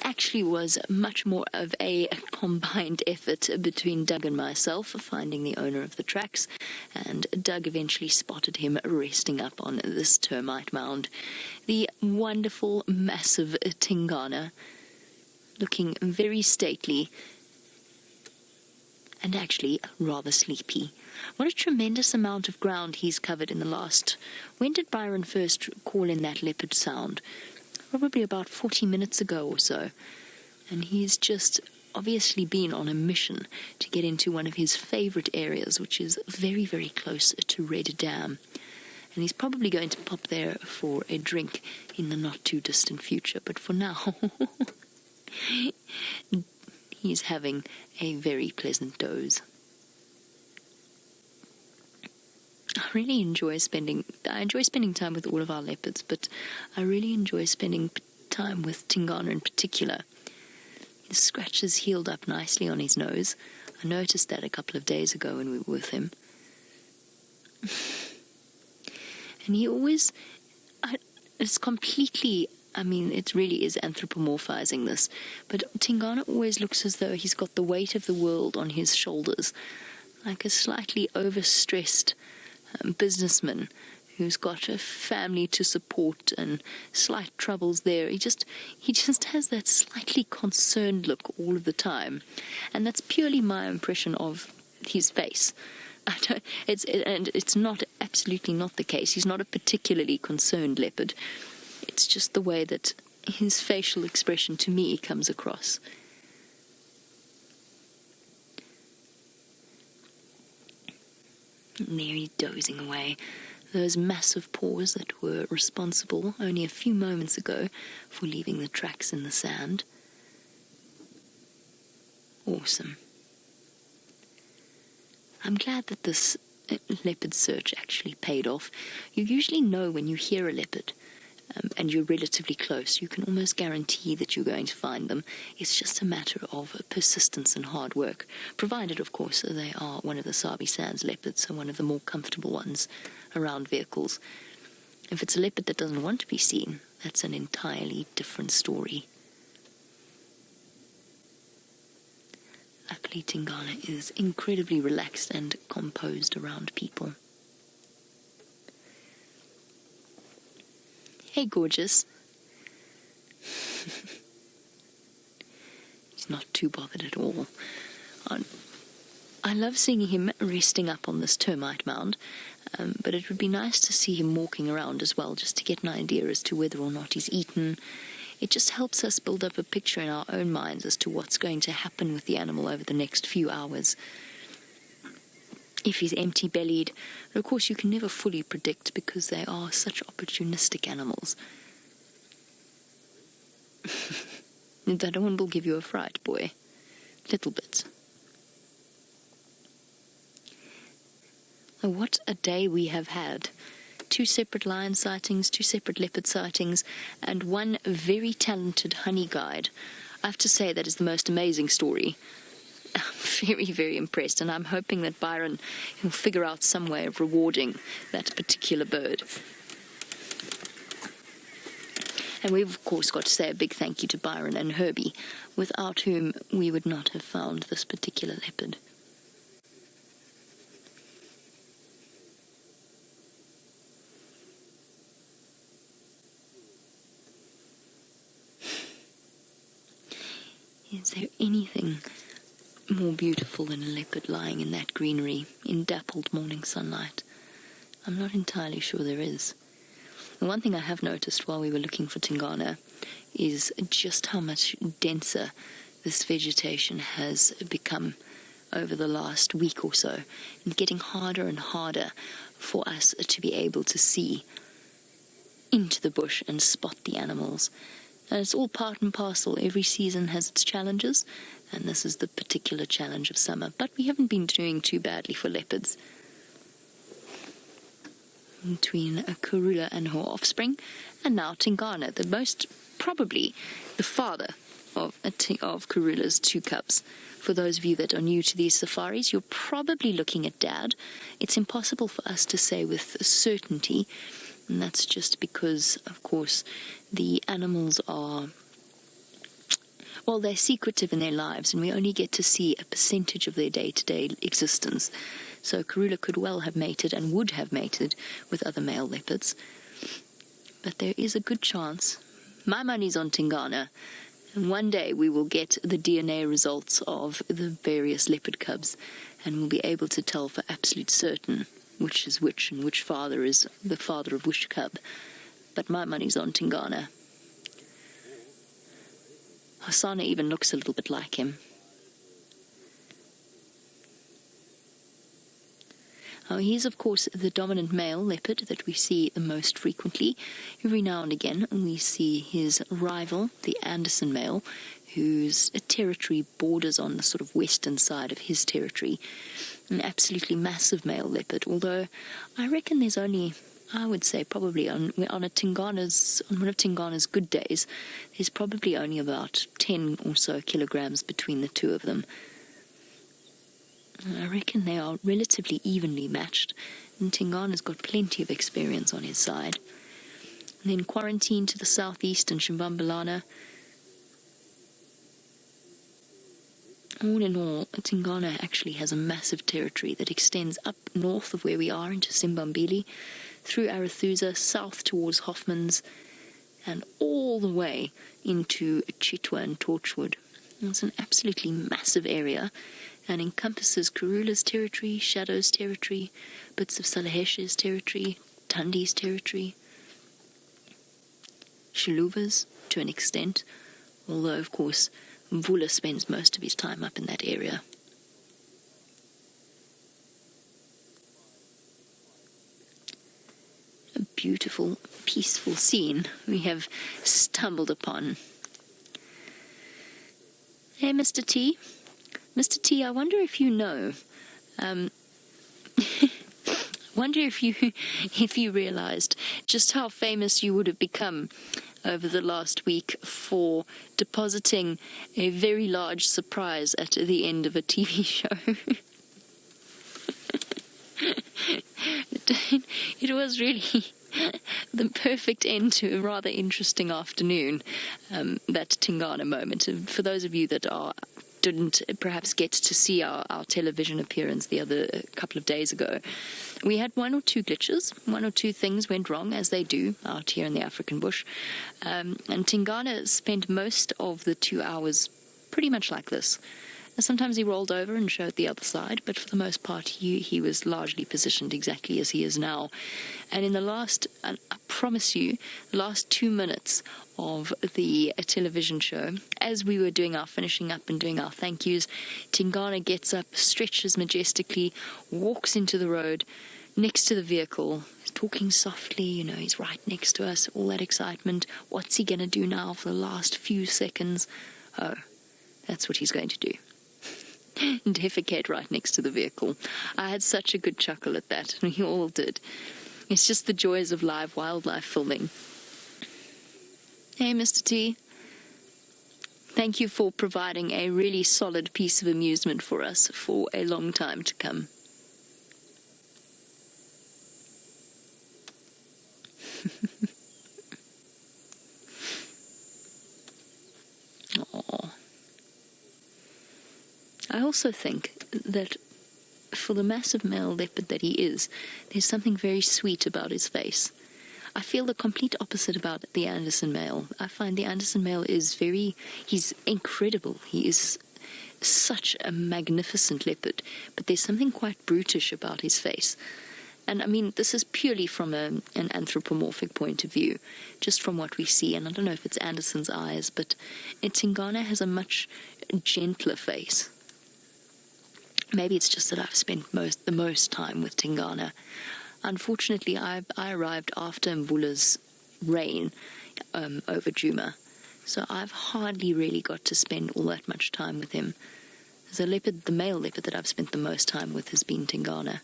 actually was much more of a combined effort between Doug and myself finding the owner of the tracks, and Doug eventually spotted him resting up on this termite mound. The wonderful, massive Tingana, looking very stately and actually rather sleepy. What a tremendous amount of ground he's covered in the last... When did Byron first call in that leopard sound? Probably about 40 minutes ago or so. And he's just obviously been on a mission to get into one of his favorite areas, which is very, very close to Red Dam. And he's probably going to pop there for a drink in the not-too-distant future. But for now, he's having a very pleasant doze. I enjoy spending time with all of our leopards, but I really enjoy spending time with Tingana in particular. His scratches healed up nicely on his nose. I noticed that a couple of days ago when we were with him. And he always... it's completely... it really is anthropomorphizing this, but Tingana always looks as though he's got the weight of the world on his shoulders, like a slightly overstressed businessman who's got a family to support and slight troubles there. He just has that slightly concerned look all of the time, and that's purely my impression of his face. It's not absolutely not the case. He's not a particularly concerned leopard. It's just the way that his facial expression to me comes across. And there he's dozing away. Those massive paws that were responsible only a few moments ago for leaving the tracks in the sand. Awesome. I'm glad that this leopard search actually paid off. You usually know when you hear a leopard, and you're relatively close, you can almost guarantee that you're going to find them. It's just a matter of persistence and hard work, provided, of course, they are one of the Sabi Sands leopards, so one of the more comfortable ones around vehicles. If it's a leopard that doesn't want to be seen, that's an entirely different story. Luckily, Tingana is incredibly relaxed and composed around people. Hey, gorgeous. He's not too bothered at all. I love seeing him resting up on this termite mound, but it would be nice to see him walking around as well, just to get an idea as to whether or not he's eaten. It just helps us build up a picture in our own minds as to what's going to happen with the animal over the next few hours. If he's empty-bellied, of course you can never fully predict because they are such opportunistic animals. That one will give you a fright, boy. Little bit. Oh, what a day we have had. 2 separate lion sightings, 2 separate leopard sightings, and 1 very talented honey guide. I have to say that is the most amazing story. I'm very, very impressed, and I'm hoping that Byron will figure out some way of rewarding that particular bird. And we've, of course, got to say a big thank you to Byron and Herbie, without whom we would not have found this particular leopard. Is there anything more beautiful than a leopard lying in that greenery in dappled morning sunlight? I'm not entirely sure there is. The one thing I have noticed while we were looking for Tingana is just how much denser this vegetation has become over the last week or so, and getting harder and harder for us to be able to see into the bush and spot the animals. And it's all part and parcel. Every season has its challenges, and this is the particular challenge of summer. But we haven't been doing too badly for leopards. Between Karula and her offspring, and now Tingana, the most probably the father of Karula's 2 cubs. For those of you that are new to these safaris, you're probably looking at Dad. It's impossible for us to say with certainty, and that's just because, of course, the animals are well, they're secretive in their lives, and we only get to see a percentage of their day-to-day existence. So Karula could well have mated and would have mated with other male leopards. But there is a good chance. My money's on Tingana. And one day we will get the DNA results of the various leopard cubs, and we'll be able to tell for absolute certain which is which and which father is the father of which cub. But my money's on Tingana. Hasana even looks a little bit like him. Now, he's, of course, the dominant male leopard that we see the most frequently. Every now and again, we see his rival, the Anderson male, whose territory borders on the sort of western side of his territory. An absolutely massive male leopard, although I reckon there's only, I would say probably on one of Tingana's good days, there's probably only about 10 or so kilograms between the two of them. I reckon they are relatively evenly matched, and Tingana's got plenty of experience on his side. And then quarantine to the southeast in Shimbambalana. All in all, Tingana actually has a massive territory that extends up north of where we are into Simbambili, through Arathusa, south towards Hoffman's, and all the way into Cheetah and Torchwood. It's an absolutely massive area, and encompasses Karula's territory, Shadow's territory, bits of Salahesh's territory, Tundi's territory, Shaluva's to an extent, although of course Mvula spends most of his time up in that area. A beautiful, peaceful scene we have stumbled upon. Hey, Mr. T. Mr. T, I wonder if you know, wonder if you realized just how famous you would have become over the last week for depositing a very large surprise at the end of a TV show. It was really the perfect end to a rather interesting afternoon, that Tingana moment. For those of you that didn't perhaps get to see our television appearance a couple of days ago, we had one or two glitches, one or two things went wrong, as they do out here in the African bush, and Tingana spent most of the 2 hours pretty much like this. Sometimes he rolled over and showed the other side, but for the most part he was largely positioned exactly as he is now. And in the last, I promise you, last 2 minutes of the television show, as we were doing our finishing up and doing our thank yous, Tingana gets up, stretches majestically, walks into the road next to the vehicle, talking softly, he's right next to us, all that excitement. What's he going to do now for the last few seconds? Oh, that's what he's going to do. Defecate right next to the vehicle. I had such a good chuckle at that. We all did. It's just the joys of live wildlife filming. Hey, Mr. T. Thank you for providing a really solid piece of amusement for us for a long time to come. I also think that for the massive male leopard that he is, there's something very sweet about his face. I feel the complete opposite about the Anderson male. I find the Anderson male he's incredible. He is such a magnificent leopard, but there's something quite brutish about his face. And I mean, this is purely from an anthropomorphic point of view, just from what we see. And I don't know if it's Anderson's eyes, but Tingana has a much gentler face. Maybe it's just that I've spent the most time with Tingana. Unfortunately, I arrived after Mvula's reign over Djuma, so I've hardly really got to spend all that much time with him. The male leopard that I've spent the most time with has been Tingana.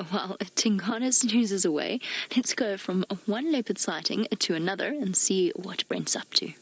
While Tingana snoozes away, let's go from one leopard sighting to another and see what Brent's up to.